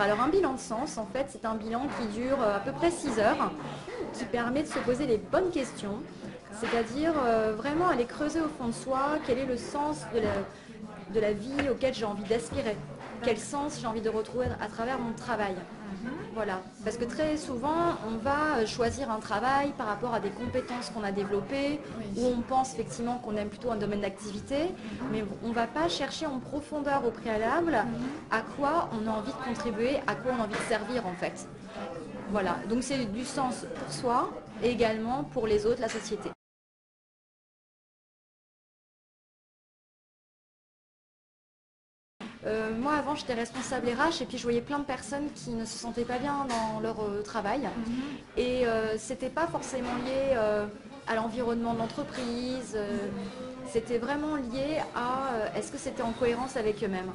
Alors un bilan de sens, en fait, c'est un bilan qui dure à peu près 6 heures, qui permet de se poser les bonnes questions, c'est-à-dire vraiment aller creuser au fond de soi quel est le sens de la vie auquel j'ai envie d'aspirer, quel sens j'ai envie de retrouver à travers mon travail. Voilà, parce que très souvent, on va choisir un travail par rapport à des compétences qu'on a développées, où on pense effectivement qu'on aime plutôt un domaine d'activité, mais on ne va pas chercher en profondeur au préalable à quoi on a envie de contribuer, à quoi on a envie de servir en fait. Voilà, donc c'est du sens pour soi et également pour les autres, la société. Moi avant j'étais responsable RH et puis je voyais plein de personnes qui ne se sentaient pas bien dans leur travail et c'était pas forcément lié à l'environnement de l'entreprise, c'était vraiment lié à est-ce que c'était en cohérence avec eux-mêmes.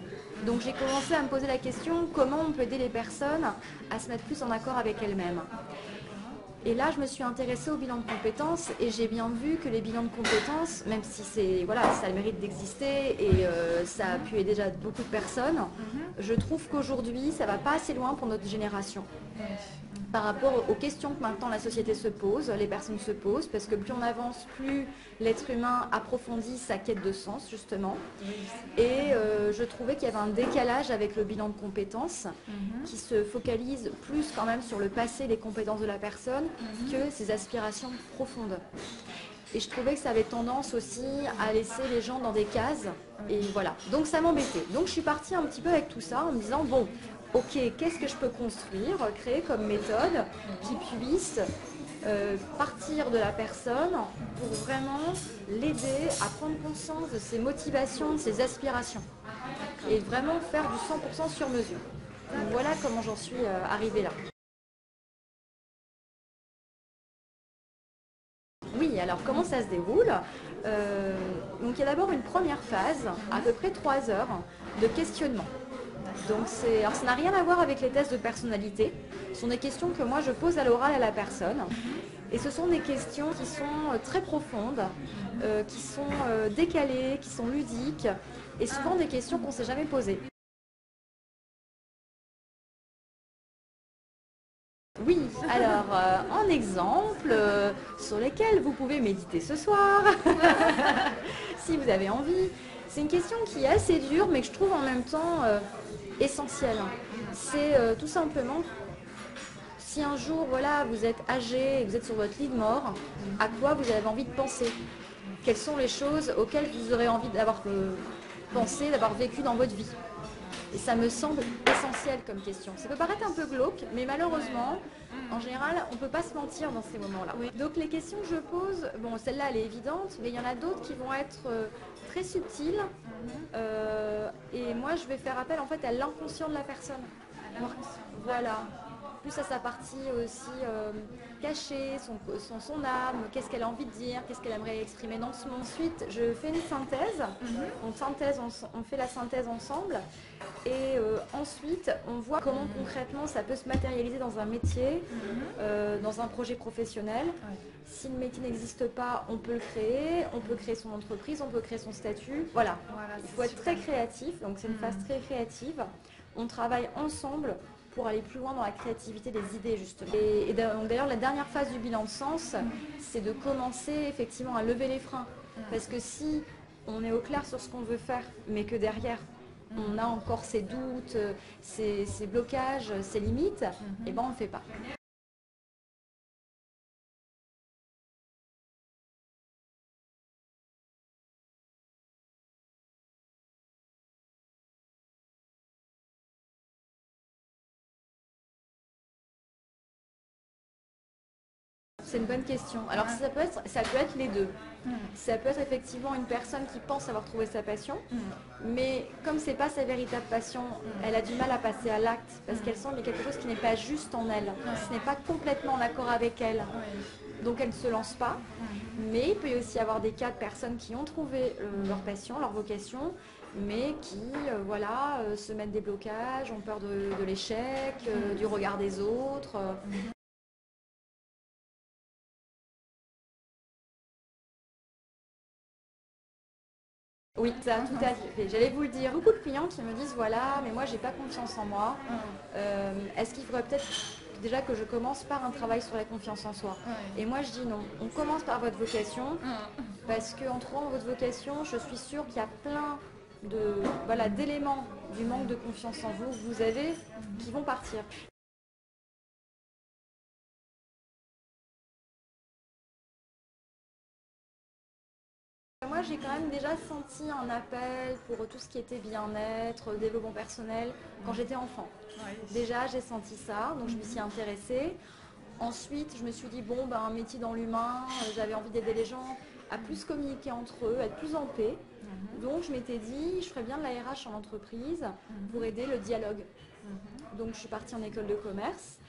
Donc j'ai commencé à me poser la question comment on peut aider les personnes à se mettre plus en accord avec elles-mêmes. Et là, je me suis intéressée au bilan de compétences et j'ai bien vu que les bilans de compétences, même si c'est voilà, ça a le mérite d'exister et ça a pu aider déjà beaucoup de personnes, je trouve qu'aujourd'hui, ça ne va pas assez loin pour notre génération. Par rapport aux questions que maintenant la société se pose, les personnes se posent, parce que plus on avance, plus l'être humain approfondit sa quête de sens, justement. Et je trouvais qu'il y avait un décalage avec le bilan de compétences qui se focalise plus quand même sur le passé, les compétences de la personne, que ses aspirations profondes. Et je trouvais que ça avait tendance aussi à laisser les gens dans des cases. Et voilà. Donc ça m'embêtait. Donc je suis partie un petit peu avec tout ça en me disant, bon, ok, qu'est-ce que je peux construire, créer comme méthode qui puisse partir de la personne pour vraiment l'aider à prendre conscience de ses motivations, de ses aspirations. Et vraiment faire du 100% sur mesure. Donc voilà comment j'en suis arrivée là. Oui, alors comment ça se déroule? Donc il y a d'abord une première phase, à peu près 3 heures, de questionnement. Donc alors ça n'a rien à voir avec les tests de personnalité. Ce sont des questions que moi je pose à l'oral à la personne. Et ce sont des questions qui sont très profondes, qui sont décalées, qui sont ludiques, et souvent des questions qu'on ne s'est jamais posées. Oui, alors en exemple sur lesquels vous pouvez méditer ce soir, si vous avez envie. C'est une question qui est assez dure, mais que je trouve en même temps essentielle. C'est tout simplement, si un jour voilà, vous êtes âgé et vous êtes sur votre lit de mort, à quoi vous avez envie de penser? Quelles sont les choses auxquelles vous aurez envie d'avoir pensé, d'avoir vécu dans votre vie? Et ça me semble essentiel comme question. Ça peut paraître un peu glauque, mais malheureusement, en général, on ne peut pas se mentir dans ces moments-là. Oui. Donc les questions que je pose, bon, celle-là, elle est évidente, mais il y en a d'autres qui vont être très subtiles. Et moi, je vais faire appel en fait à l'inconscient de la personne. Voilà. Plus à sa partie aussi cachée, son âme, qu'est-ce qu'elle a envie de dire, qu'est-ce qu'elle aimerait exprimer dans ce moment. Ensuite, je fais une synthèse. On fait la synthèse ensemble. Et ensuite, on voit comment concrètement ça peut se matérialiser dans un métier, dans un projet professionnel. Si le métier n'existe pas, on peut le créer, on peut créer son entreprise, on peut créer son statut. Voilà, il faut être très créatif, donc c'est une phase très créative. On travaille ensemble pour aller plus loin dans la créativité des idées justement. Et d'ailleurs la dernière phase du bilan de sens, c'est de commencer effectivement à lever les freins. Parce que si on est au clair sur ce qu'on veut faire, mais que derrière on a encore ces doutes, ces blocages, ces limites, et ben on ne le fait pas. C'est une bonne question. Alors ça peut être les deux. Ça peut être effectivement une personne qui pense avoir trouvé sa passion, mais comme c'est pas sa véritable passion, elle a du mal à passer à l'acte parce qu'elle sent qu'il y a quelque chose qui n'est pas juste en elle, ce n'est pas complètement en accord avec elle. Donc elle ne se lance pas. Mais il peut y aussi avoir des cas de personnes qui ont trouvé leur passion, leur vocation, mais qui voilà, se mettent des blocages, ont peur de l'échec, du regard des autres. Oui, ça, tout à fait. J'allais vous le dire. Beaucoup de clients qui me disent, voilà, mais moi, j'ai pas confiance en moi. Est-ce qu'il faudrait peut-être déjà que je commence par un travail sur la confiance en soi? Et moi, je dis non. On commence par votre vocation, parce qu'en trouvant votre vocation, je suis sûre qu'il y a plein d'éléments du manque de confiance en vous que vous avez qui vont partir. Moi, j'ai quand même déjà senti un appel pour tout ce qui était bien-être, développement personnel, quand j'étais enfant. Déjà, j'ai senti ça, donc je m'y suis intéressée. Ensuite, je me suis dit, bon, ben, un métier dans l'humain, j'avais envie d'aider les gens à plus communiquer entre eux, à être plus en paix. Donc, je m'étais dit, je ferais bien de la RH en entreprise pour aider le dialogue. Donc, je suis partie en école de commerce.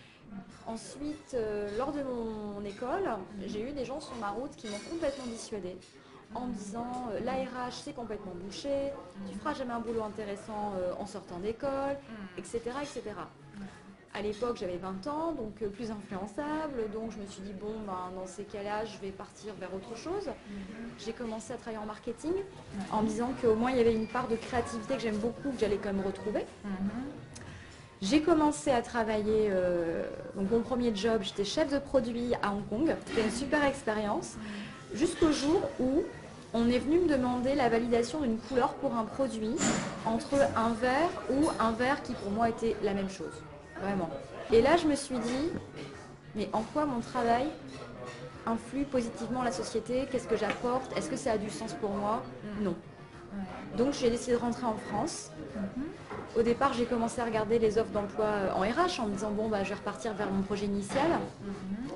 Ensuite, lors de mon école, j'ai eu des gens sur ma route qui m'ont complètement dissuadée en me disant la RH c'est complètement bouché, tu feras jamais un boulot intéressant en sortant d'école, etc., etc. À l'époque j'avais 20 ans, donc plus influençable, donc je me suis dit bon ben, dans ces cas-là je vais partir vers autre chose. J'ai commencé à travailler en marketing en me disant qu'au moins il y avait une part de créativité que j'aime beaucoup, que j'allais quand même retrouver. J'ai commencé à travailler, donc mon premier job, j'étais chef de produit à Hong Kong. C'était une super expérience, jusqu'au jour où on est venu me demander la validation d'une couleur pour un produit entre un vert ou un vert qui pour moi était la même chose, vraiment. Et là je me suis dit, mais en quoi mon travail influe positivement la société? Qu'est-ce que j'apporte? Est-ce que ça a du sens pour moi? Non. Donc j'ai décidé de rentrer en France. Au départ, j'ai commencé à regarder les offres d'emploi en RH en me disant bon bah je vais repartir vers mon projet initial,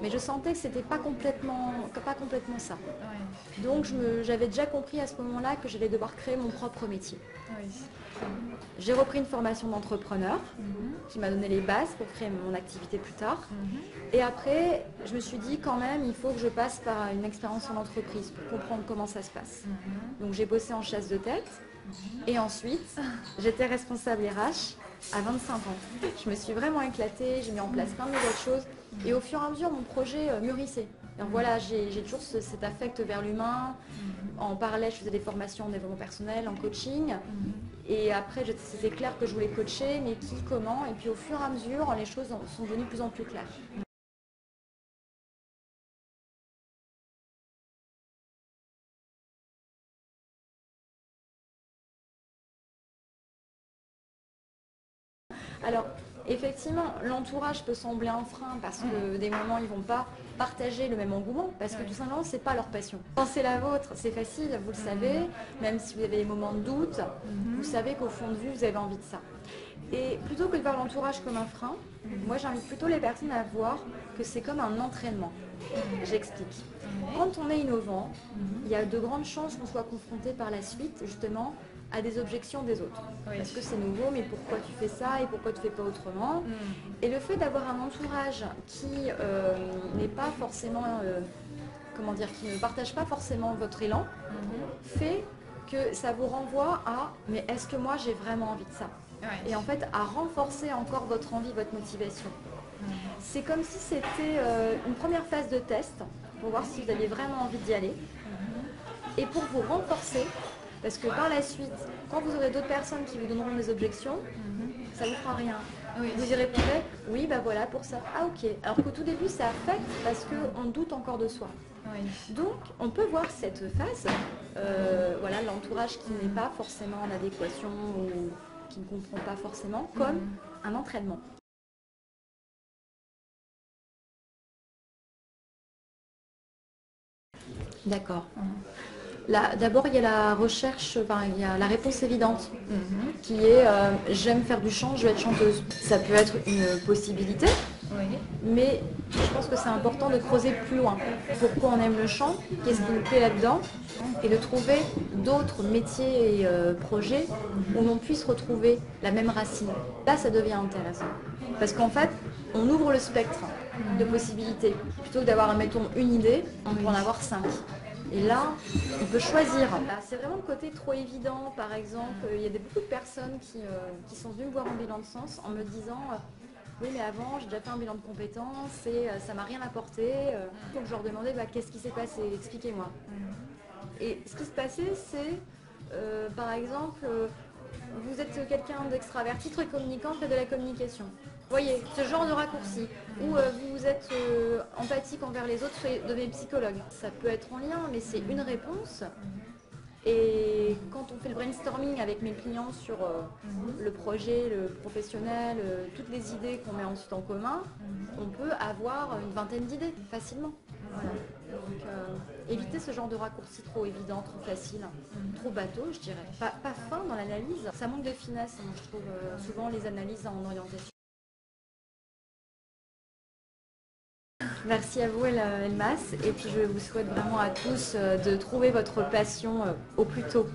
mais je sentais que c'était pas complètement ça. Donc j'avais déjà compris à ce moment-là que j'allais devoir créer mon propre métier. J'ai repris une formation d'entrepreneur qui m'a donné les bases pour créer mon activité plus tard. Et après, je me suis dit quand même, il faut que je passe par une expérience en entreprise pour comprendre comment ça se passe. Donc j'ai bossé en chasse de tête. Et ensuite, j'étais responsable RH à 25 ans. Je me suis vraiment éclatée, j'ai mis en place plein de nouvelles choses. Et au fur et à mesure, mon projet mûrissait. Alors voilà, j'ai toujours cet affect vers l'humain. En parallèle, je faisais des formations en développement personnel, en coaching. Et après, c'était clair que je voulais coacher, mais qui, comment. Et puis au fur et à mesure, les choses sont devenues de plus en plus claires. Alors, effectivement, l'entourage peut sembler un frein parce que des moments, ils ne vont pas partager le même engouement parce que tout simplement, ce n'est pas leur passion. Quand c'est la vôtre, c'est facile, vous le savez, même si vous avez des moments de doute, vous savez qu'au fond de vous, vous avez envie de ça. Et plutôt que de voir l'entourage comme un frein, moi j'invite plutôt les personnes à voir que c'est comme un entraînement. J'explique. Quand on est innovant, il y a de grandes chances qu'on soit confronté par la suite justement à des objections des autres. Parce que c'est nouveau, mais pourquoi tu fais ça et pourquoi tu ne fais pas autrement? Et le fait d'avoir un entourage qui n'est pas forcément, qui ne partage pas forcément votre élan, fait que ça vous renvoie à mais est-ce que moi j'ai vraiment envie de ça? Et en fait à renforcer encore votre envie, votre motivation. C'est comme si c'était une première phase de test pour voir si vous aviez vraiment envie d'y aller. Et pour vous renforcer, parce que par la suite, quand vous aurez d'autres personnes qui vous donneront des objections, ça ne vous fera rien. Vous y répondrez, oui, bah voilà, pour ça. Ah ok. Alors qu'au tout début, ça affecte parce qu'on doute encore de soi. Donc, on peut voir cette phase, l'entourage qui n'est pas forcément en adéquation ou qui ne comprend pas forcément, comme un entraînement. D'accord. D'abord, il y a la recherche, il y a la réponse évidente, qui est j'aime faire du chant, je vais être chanteuse. Ça peut être une possibilité, mais je pense que c'est important de creuser plus loin. Pourquoi on aime le chant? Qu'est-ce qui nous plaît là-dedans? Et de trouver d'autres métiers et projets où l'on puisse retrouver la même racine. Là, ça devient intéressant. Parce qu'en fait, on ouvre le spectre de possibilités. Plutôt que d'avoir, mettons, une idée, on peut en avoir 5. Et là, on peut choisir. C'est vraiment le côté trop évident. Par exemple, il y a beaucoup de personnes qui sont venues me voir en bilan de sens en me disant oui, mais avant, j'ai déjà fait un bilan de compétences et ça m'a rien apporté. Donc je leur demandais qu'est-ce qui s'est passé, expliquez-moi. Et ce qui se passait, c'est Par exemple, vous êtes quelqu'un d'extraverti, très communicant, faites de la communication. Vous voyez, ce genre de raccourci. Ou vous êtes empathique envers les autres, devenez psychologue. Ça peut être en lien, mais c'est une réponse. Et quand on fait le brainstorming avec mes clients sur le projet, le professionnel, toutes les idées qu'on met ensuite en commun, on peut avoir une vingtaine d'idées facilement. Voilà. Donc évitez ce genre de raccourci trop évident, trop facile, trop bateau, je dirais. Pas fin dans l'analyse. Ça manque de finesse, moi, je trouve souvent les analyses en orientation. Merci à vous Elmas et puis je vous souhaite vraiment à tous de trouver votre passion au plus tôt.